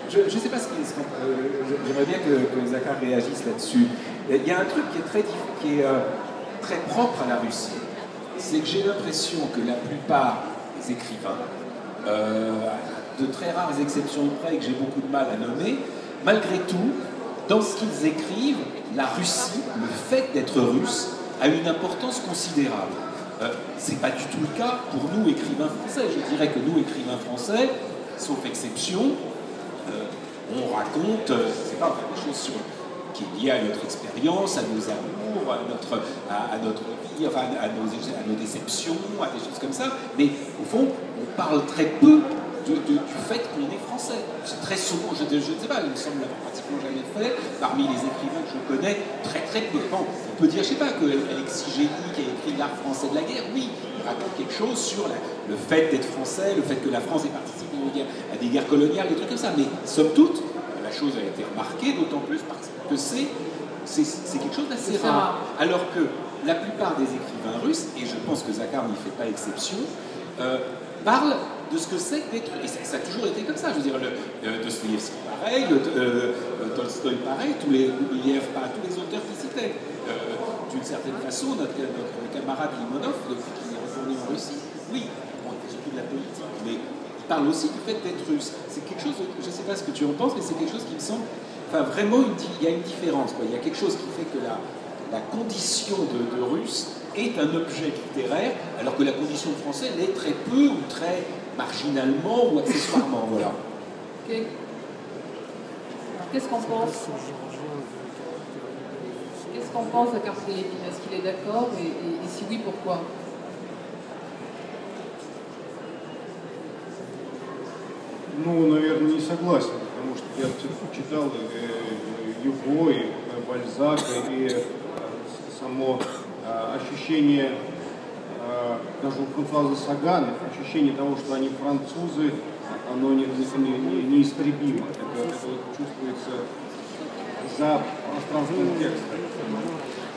je ne sais pas ce qu'il j'aimerais bien que Zakhar réagisse là-dessus. Il y a un truc qui est très propre à la Russie. C'est que j'ai l'impression que la plupart des écrivains, de très rares exceptions près et que j'ai beaucoup de mal à nommer, malgré tout, dans ce qu'ils écrivent, la Russie, le fait d'être russe, a une importance considérable. C'est pas du tout le cas pour nous, écrivains français. Je dirais que nous, écrivains français, sauf exception, on raconte, c'est pas des choses qui est liée à notre expérience, à nos amours, à notre vie, enfin, à nos déceptions, à des choses comme ça. Mais au fond, on parle très peu du fait qu'on est français. C'est très souvent, je ne sais pas, il me semble l'avoir pratiquement jamais fait, parmi les écrivains que je connais, très peu. Bon, on peut dire, je ne sais pas, qu'Alexis Génie, qui a écrit L'art français de la guerre, oui, il raconte quelque chose sur le fait d'être français, le fait que la France ait participé à des guerres coloniales, des trucs comme ça. Mais somme toute, la chose a été remarquée, d'autant plus parce que c'est quelque chose d'assez rare. Alors que la plupart des écrivains russes, et je pense que Zakhar n'y fait pas exception, parlent de ce que c'est d'être... Et ça a toujours été comme ça. Je veux dire, Dostoïevski pareil, Tolstoï pareil, Oubliev pareil, tous les auteurs qui citaient. D'une certaine façon, notre camarade Limonov, depuis qu'il est retourné en Russie, oui, bon, il fait surtout de la politique, mais il parle aussi du fait d'être russe. C'est quelque chose, je ne sais pas ce que tu en penses, mais c'est quelque chose qui me semble... Enfin, vraiment, il y a une différence, quoi. Il y a quelque chose qui fait que la condition de russe est un objet littéraire, alors que la condition de français l'est très peu ou très marginalement ou accessoirement, voilà. Ok. Qu'est-ce qu'on pense de Karpelevin? Est-ce qu'il est d'accord et si oui, pourquoi? Ну, наверное, не согласен, потому что я читал Юго, и Бальзака, и само ощущение, даже у Франсуаза Сагана, ощущение того, что они французы, оно неистребимо. Это чувствуется за пространством текста.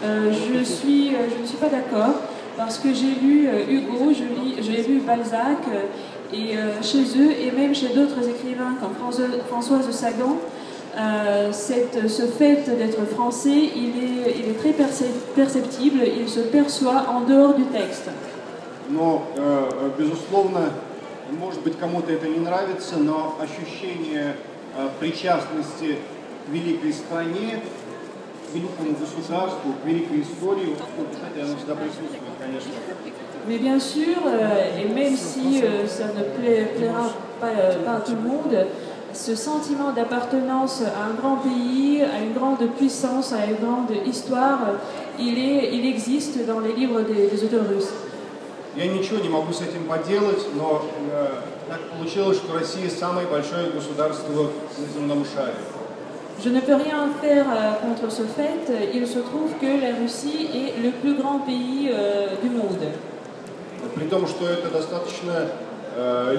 Je ne suis pas d'accord parce que j'ai lu Hugo, j'ai lu Balzac et chez eux et même chez d'autres écrivains comme Françoise Sagan, ce fait d'être français, il est très perceptible, il se perçoit en dehors du texte. Но, безусловно, может быть, кому-то это не нравится, но ощущение причастности к великой стране, к великому государству, к великой истории, кстати, оно всегда присутствует, конечно. Mais bien sûr, et même si ça ne plaira pas à tout le monde, ce sentiment d'appartenance à un grand pays, à une grande puissance, à une grande histoire, il existe dans les livres des auteurs russes. Я ничего не могу с этим поделать, но так получилось, что Россия самое большое государство на земном шаре. Je ne peux rien faire contre ce fait. Il se trouve que la Russie est le plus grand pays du monde. При том, что это достаточно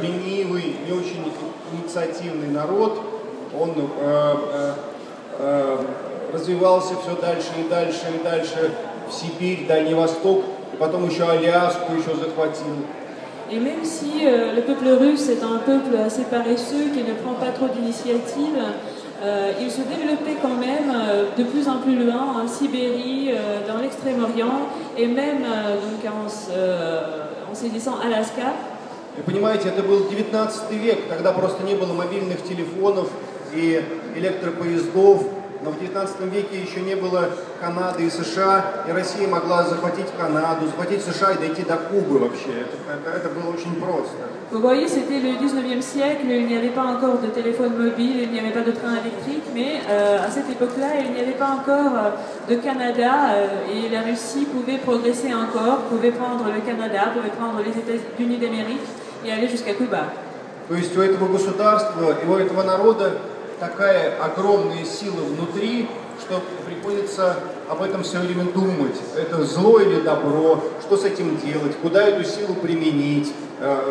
ленивый, не очень инициативный народ, он развивался все дальше и дальше и дальше в Сибирь, Дальний Восток, и потом еще Аляску еще захватил. Et même si le peuple russe est un peuple assez paresseux, qui ne prend pas trop d'initiative, il se développait quand même de plus en plus loin, en Sibérie, dans l'Extrême-Orient, et même donc en saisissant Alaska. Вы понимаете, это был 19 век, тогда просто не было мобильных телефонов и электропоездов, но в 19 веке еще не было Канады и США, и Россия могла захватить Канаду, захватить США и дойти до Кубы вообще. Это было очень просто. Vous voyez, c'était le 19e siècle, il n'y avait pas encore de téléphone mobile, il n'y avait pas de train électrique, mais à cette époque-là, il n'y avait pas encore de Canada et la Russie pouvait progresser encore, pouvait prendre le Canada, pouvait prendre les États-Unis d'Amérique et aller jusqu'à Cuba. То есть у этого государства и у этого народа такая огромная сила внутри, что приходится об этом все время думать. Это зло или добро, что с этим делать, куда эту силу применить,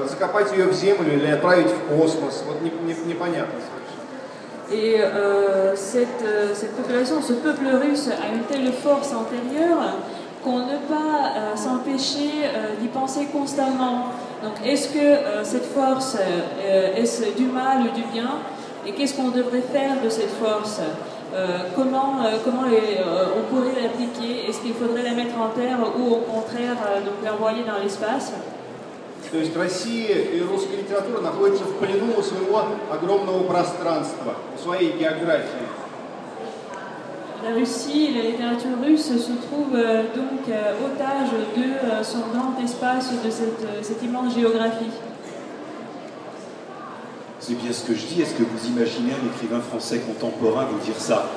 закопать ее в землю или отправить в космос. Вот непонятно совершенно. Et cette population, ce peuple russe a une telle force intérieure qu'on ne peut pas s'empêcher d'y penser constamment. Donc est-ce que cette force, est-ce du mal ou du bien? Et qu'est-ce qu'on devrait faire de cette force? Comment on pourrait l'appliquer? Est-ce qu'il faudrait la mettre en terre ou au contraire donc l'envoyer dans l'espace? То есть Россия и русская литература находятся в плену у своего огромного пространства, у своей географии. La Russie et la littérature russe se trouvent donc otages de son grand espace, de cette immense géographie. C'est bien ce que je dis. Est-ce que vous imaginez un écrivain français contemporain vous dire ça?